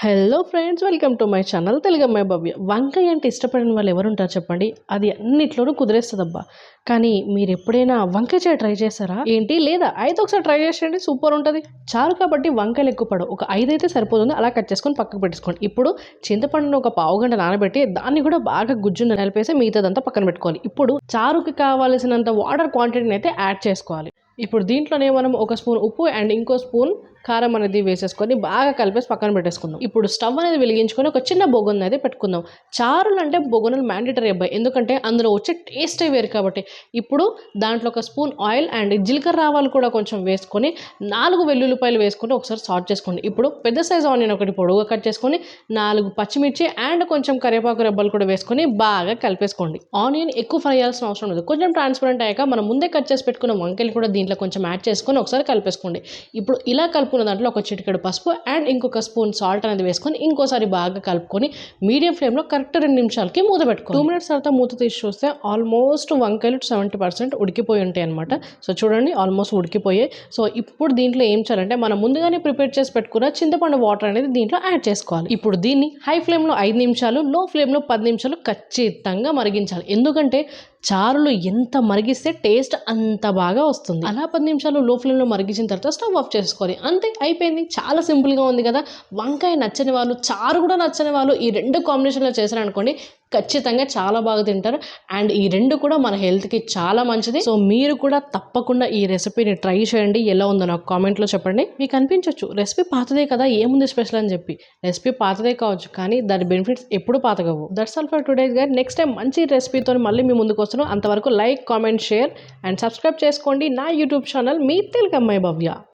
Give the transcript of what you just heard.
Hello friends, welcome to my channel Telugu అమ్మాయి భవ్య. వంకాయ అంటే ఇష్టపడిన వాళ్ళు ఎవరుంటారు చెప్పండి? అది అన్నిట్లోనూ కుదిరేస్తుందబ్బా. కానీ మీరు ఎప్పుడైనా వంకాయ చారు ట్రై చేశారా ఏంటి? లేదా అయితే ఒకసారి ట్రై చేసేయండి, సూపర్ ఉంటుంది. చారు కాబట్టి వంకాయలు ఎక్కువ పడవు, ఒక 5 అయితే సరిపోతుంది. అలా కట్ చేసుకొని పక్కకు పెట్టేసుకోండి. ఇప్పుడు చింతపండును ఒక పావు గంట నానబెట్టి దాన్ని కూడా బాగా గుజ్జును నలిపేసి మిగతాదంతా పక్కన పెట్టుకోవాలి. ఇప్పుడు చారుకి కావాల్సినంత వాటర్ క్వాంటిటీని అయితే యాడ్ చేసుకోవాలి. ఇప్పుడు దీంట్లోనే మనం ఒక స్పూన్ ఉప్పు అండ్ ఇంకో స్పూన్ కారం అనేది వేసేసుకొని బాగా కలిపేసి పక్కన పెట్టేసుకుందాం. ఇప్పుడు స్టవ్ అనేది వెలిగించుకొని ఒక చిన్న బొగ్గును అయితే పెట్టుకుందాం. చారులు అంటే బొగ్గునలు మ్యాండేటరీ అబ్బాయి, ఎందుకంటే అందులో వచ్చే టేస్టే వేరు కాబట్టి. ఇప్పుడు దాంట్లో ఒక స్పూన్ ఆయిల్ అండ్ జీలకర్ర ఆవాలు కూడా కొంచెం వేసుకొని 4 వెల్లుల్లిపాయలు వేసుకొని ఒకసారి సాల్ట్ చేసుకోండి. ఇప్పుడు పెద్ద సైజ్ ఆనియన్ ఒకటి పొడవుగా కట్ చేసుకొని 4 పచ్చిమిర్చి అండ్ కొంచెం కరివేపాకు రెబ్బలు కూడా వేసుకొని బాగా కలిపేసుకోండి. ఆనియన్ ఎక్కువ ఫ్రై చేయాల్సిన అవసరం లేదు, కొంచెం ట్రాన్స్పరెంట్ అయ్యాక మనం ముందే కట్ చేసి పెట్టుకున్న వంకాయలు కూడా దీంట్లో కొంచెం యాడ్ చేసుకొని ఒకసారి కలిపేసుకోండి. ఇప్పుడు ఇలా కలుపుకున్న దాంట్లో ఒక చిటికెడు పసుపు అండ్ ఇంకొక స్పూన్ సాల్ట్ అనేది వేసుకొని ఇంకోసారి బాగా కలుపుకొని మీడియం ఫ్లేమ్లో కరెక్ట్ 2 నిమిషాలకి మూత పెట్టుకోండి. 2 మినిట్స్ తర్వాత మూత తీసి చూస్తే ఆల్మోస్ట్ వంకాయలు 70% ఉడికిపోయి ఉంటాయి అనమాట. సో చూడండి, ఆల్మోస్ట్ ఉడికిపోయాయి. సో ఇప్పుడు దీంట్లో ఏం చేయాలంటే మనం ముందుగానే ప్రిపేర్ చేసి పెట్టుకున్న చింతపండు వాటర్ అనేది దీంట్లో యాడ్ చేసుకోవాలి. ఇప్పుడు దీన్ని హై ఫ్లేమ్లో 5 నిమిషాలు, లో ఫ్లేమ్లో 10 నిమిషాలు ఖచ్చితంగా మరిగించాలి. ఎందుకంటే చారులు ఎంత మరిగిస్తే టేస్ట్ అంత బాగా వస్తుంది. అలా 10 నిమిషాలు లో ఫ్లేమ్లో మరిగించిన తర్వాత స్టవ్ ఆఫ్ చేసుకోవాలి. అంతే, అయిపోయింది. చాలా సింపుల్గా ఉంది కదా. వంకాయ నచ్చని వాళ్ళు, చారు కూడా నచ్చని వాళ్ళు ఈ 2 కాంబినేషన్లో చేశారనుకోండి, ఖచ్చితంగా చాలా బాగా తింటారు. అండ్ ఈ 2 కూడా మన హెల్త్కి చాలా మంచిది. సో మీరు కూడా తప్పకుండా ఈ రెసిపీని ట్రై చేయండి. ఎలా ఉందో నాకు కామెంట్లో చెప్పండి. మీకు అనిపించవచ్చు రెసిపీ పాతదే కదా, ఏముంది స్పెషల్ అని చెప్పి. రెసిపీ పాతదే కావచ్చు, కానీ దాని బెనిఫిట్స్ ఎప్పుడు పాతగవు. That's all for today guys. Next time మంచి రెసిపీతో మళ్ళీ మీ ముందుకు వస్తున్నాను. అంతవరకు like, comment, share and subscribe చేసుకోండి నా యూట్యూబ్ ఛానల్ మీ తెలుగు అమ్మాయి భవ్య.